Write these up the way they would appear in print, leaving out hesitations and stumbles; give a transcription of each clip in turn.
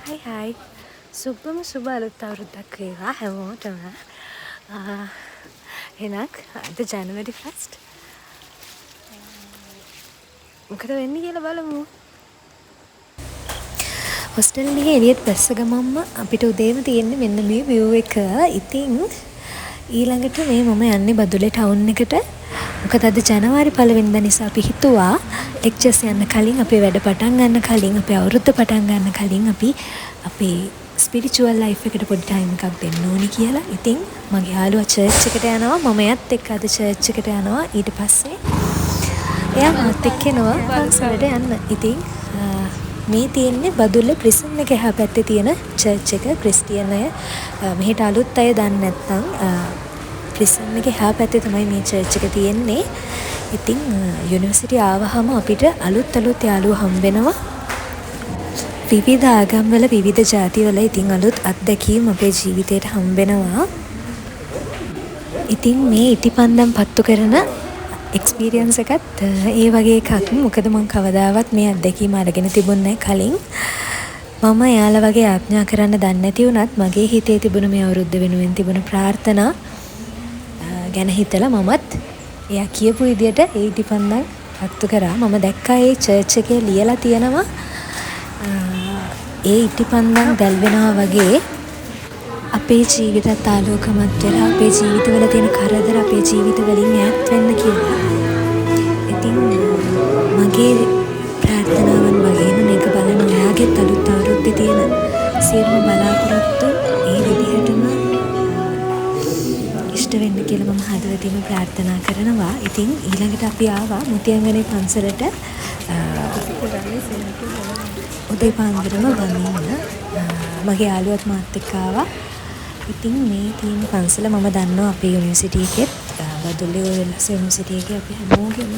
හයි සුබම සුබ අලුත් අවුරුද්දක් වේවා හැමෝටම. එහෙනම් අද ජනවරි 1st. මොකද වෙන්නේ කියලා බලමු. හොස්ටල් එකේ එළියට බැස්ස ගමන්ම අපිට උදේම තියෙන්නේ මෙන්න මේ view එක. ඉතින් ඊළඟට මේ මම යන්නේ බදුල්ලේ ටවුන් එකට. මොකද අද ජනවාරි 1 වෙනිදා නිසා අපි හිතුවා ලෙක්චර්ස් යන්න කලින් අපේ වැඩ පටන් ගන්න කලින් අපේ අවුරුද්ද පටන් ගන්න කලින් අපි අපේ ස්පිරිචුවල් ලයිෆ් එකට පොඩි ටයිම් එකක් දෙන්න ඕනි කියලා. ඉතින් මගේ යාළුවා චර්ච් එකට යනවා. මම එයත් එක්ක අද චර්ච් එකට යනවා. ඊට පස්සේ එයා මාත් එක්ක එනවා පන්සලට යන්න. ඉතින් මේ තියෙන්නේ බදුල්ල ප්‍රිසන් එක එහා පැත්තේ තියෙන චර්ච් එක. ක්‍රිස්තියන් අය මෙහෙට අලුත් අය දන්නේ නැත්නම් ප්‍රිසන් එක එහා පැත්තේ තමයි මේ චර්ච් එක තියෙන්නේ. ඉතින් යුනිවර්සිටි ආවහම අපිට අලුත් යාළුවෝ හම්බ වෙනවා. විවිධ ආගම්වල විවිධ ජාතිවල ඉතින් අලුත් අත්දැකීම් අපේ ජීවිතේට හම්බ වෙනවා. ඉතින් මේ ඉටිපන්දම් පත්තු කරන එක්ස්පීරියන්ස් එකත් ඒ වගේ එකක්. මොකද මම කවදාවත් මේ අත්දැකීම අරගෙන තිබුණේ කලින්. මම එයාලා වගේ ආඥා කරන්න දන්නේ නැති වුණත් මගේ හිතේ තිබුණ මේ අවුරුද්ද වෙනුවෙන් තිබුණ ප්‍රාර්ථනා ගැන හිතලා මමත් එයා කියපු විදියට ඒ ඉටිපන්දම් පත්තු කරා. මම දැක්කා ඒ චර්ච් එකේ ලියලා තියෙනවා ඒ ඉටිපන්දම් දැල්වෙනවා වගේ අපේ ජීවිතත් ආලෝකමත් වෙලා අපේ ජීවිතවල තියෙන කරදර අපේ ජීවිතවලින් ඈත් වෙන්න කියලා. ඉතින් මගේ ප්‍රාර්ථනාවන් වගේම මේක බලන ඔයාගෙත් අලුත් අවුරුද්දේ තියෙන සියලුම බලාපොරොත්තු ඒ විදිහටම ඉෂ්ට වෙන්න කියලා මම හදවතින්ම ප්‍රාර්ථනා කරනවා. ඉතින් ඊළඟට අපි ආවා මුතියංගනේ පන්සලට උදේ පාන්දරම ගමින්න. මගේ යාළුවත් මාත් එක්ක ආවා. ඉතින් මේ තියෙන පන්සල මම දන්නවා අපේ යුනිවර්සිටි එකේ බදුල්ලේ ඔයලස් යුනිවර්සිටි එකේ අපි හැමෝගෙම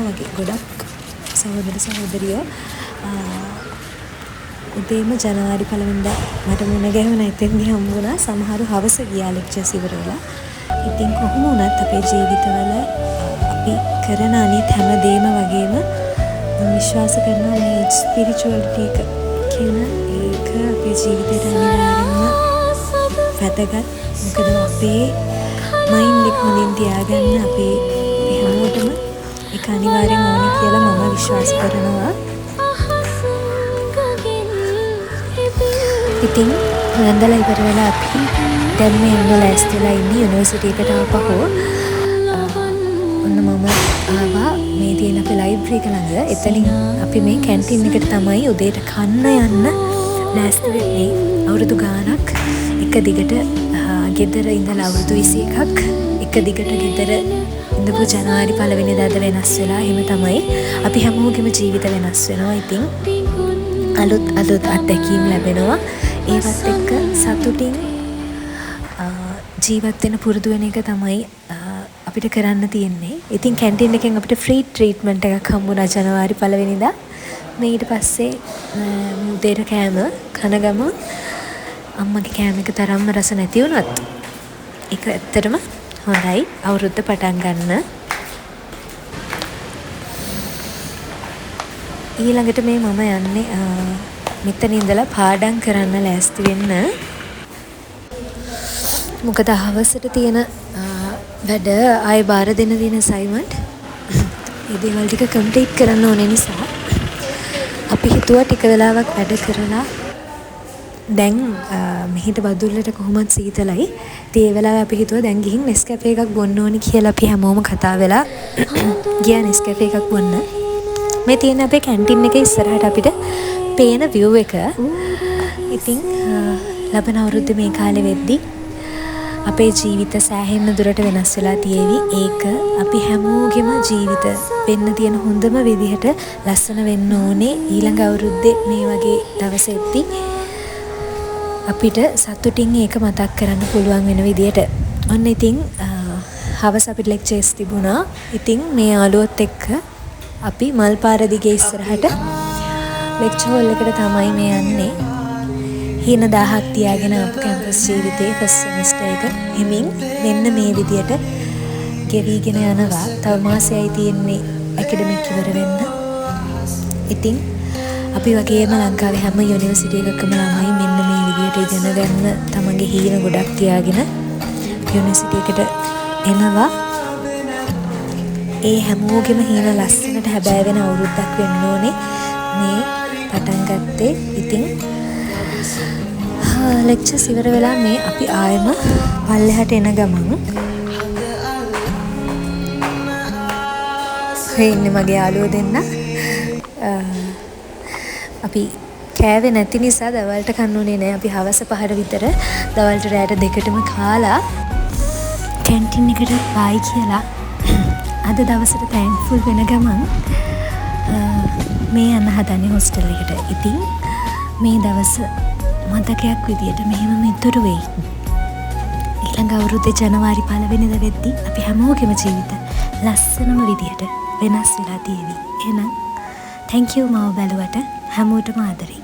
වගේ ගොඩක් සහෝදර සහෝදරියෝ උදේම ජනවාරි 1 වෙනිදා මට මුණ ගැහුණා. එතෙන්දී හම්බුණා. සමහරු හවස ගියා ලෙක්චර්ස් ඉවර වෙලා. ඉතින් කොහොම වුණත් අපේ ජීවිතවල අපි කරන අනිත් හැම දෙයක්ම වගේම විශ්වාස කරනවා මේ ස්පිරිචුවලිටි එක කියන ඒක අපේ ජීවිතේට අනිවාර්යයෙන්ම වැදගත්. මොකද අපේ මයින්ඩ් එක හොඳින් තියාගන්න අපේ හැමෝටම ඒක අනිවාර්යෙන් ඕනේ කියලා මම විශ්වාස කරනවා. ඉතින් වැඳලා ඉවර වෙලා අපි දැන් මේ එන්න ලෑස්තිලා ඉන්නේ යුනිවර්සිටි එකට ආපහු. ඔන්න මම ආවා මේ තියෙන අපේ ලයිබ්‍රරි එක ළඟ. එතනින් අපි මේ කැන්ටින් එකට තමයි උදේට කන්න යන්න ලෑස්ති වෙන්නේ. අවුරුදු ගාණක් එක දිගට ගෙදර ඉඳලා අවුරුදු 21ක් එක දිගට ගෙදර ඉඳපු ජනවාරි 1 වෙනිදාද වෙනස් වෙලා. එහෙම තමයි අපි හැමෝගෙම ජීවිත වෙනස් වෙනවා. ඉතින් අලුත් අත්දැකීම් ලැබෙනවා. ඒවත් එක්ක සතුටින් ජීවත් වෙන පුරුදු වෙන එක තමයි අපිට කරන්න තියෙන්නේ. ඉතින් කැන්ටින් එකෙන් අපිට ෆ්‍රී ට්‍රීට්මන්ට් එකක් හම්බුණා ජනවාරි 1 වෙනිදා. මේ ඊට පස්සේ උදේට කෑම කන ගම අම්මගේ කෑම එක තරම්ම රස නැති වුණත් ඒක ඇත්තටම හොඳයි අවුරුද්ද පටන් ගන්න. ඊළඟට මේ මම යන්නේ මෙතන ඉඳලා පාඩම් කරන්න ලෑස්ති වෙන්න. මොකද හවසට තියෙන වැඩ ආයෙ බාර දෙන අසයින්මන්ට් ඒ දේවල් ටික කම්ප්ලීට් කරන්න ඕනේ නිසා අපි හිතුවා ටික වෙලාවක් වැඩ කරලා දැන් මෙහිට බදුල්ලට කොහොමත් සීතලයි. ඉතින් ඒ වෙලාවේ අපි හිතුවා දැන් ගිහින් නෙස්කැෆේ එකක් බොන්න ඕනි කියලා අපි හැමෝම කතා වෙලා ගියා නෙස්කැෆේ එකක් බොන්න. මේ තියෙන අපේ කැන්ටින් එකේ ඉස්සරහට අපිට පේන view එක. ඉතින් ලබන අවුරුද්දේ මේ කාලේ වෙද්දි අපේ ජීවිත සෑහෙන දුරට වෙනස් වෙලා තියෙවි. ඒක අපි හැමෝගෙම ජීවිත වෙන්න තියෙන හොඳම විදිහට ලස්සන වෙන්න ඕනේ. ඊළඟ අවුරුද්දේ මේ වගේ දවසෙද්දි අපිට සතුටින් ඒක මතක් කරන්න පුළුවන් වෙන විදියට. ඔන්න ඉතින් හවස අපිට ලෙක්චර්ස් තිබුණා. ඉතින් මේ යාළුවොත් එක්ක අපි මල්පාර දිගේ ඉස්සරහට ලෙක්චර් හෝල් එකට තමයි මේ යන්නේ. හින 1000ක් තියාගෙන අප කැම්පස් ජීවිතේ ෆස්ට් සෙමිස්ටර් එක එමින් මෙන්න මේ විදියට ගෙවිගෙන යනවා. තව මාසයයි තියෙන්නේ ඇකඩමික් ඉවර වෙන්න. ඉතින් අපි වගේම ලංකාවේ හැම යුනිවර්සිටි එකකම ළමයි මෙන්න මේ විදියට ඉගෙන ගන්න තමන්ගේ හීන ගොඩක් තියාගෙන යුනිවර්සිටි එකට එනවා. ඒ හැමෝගෙම හීන ලස්සනට හැබෑ වෙන අවුරුද්දක් වෙන්න ඕනේ මේ පටන් ගත්තේ. ඉතින් ලෙක්චර්ස් ඉවර වෙලා මේ අපි ආයෙම පල්ලෙහාට එන ගමන් ඉන්නේ මගේ යාළුවෝ දෙන්න. අපි කෑවේ නැති නිසා දවල්ට කන්න උනේ නැහැ. අපි හවස 5ට විතර දවල්ට රැයට 2ටම කාලා කැන්ටින් එකට බයි කියලා අද දවසට තැන්ක්ෆුල් වෙන ගමන් මේ යන්න හදන්නේ හොස්ටල් එකට. ඉතින් මේ දවස මතකයක් විදියට මෙහෙම ඉතුරු වෙයි. ඊළඟ අවුරුද්දේ ජනවාරි 1 වෙනිදා වෙද්දී අපි හැමෝගෙම ජීවිත ලස්සනම විදියට වෙනස් වෙලා තියෙවි. එහෙනම් thank you මාව බැලුවට හැමෝටම ආදරේ.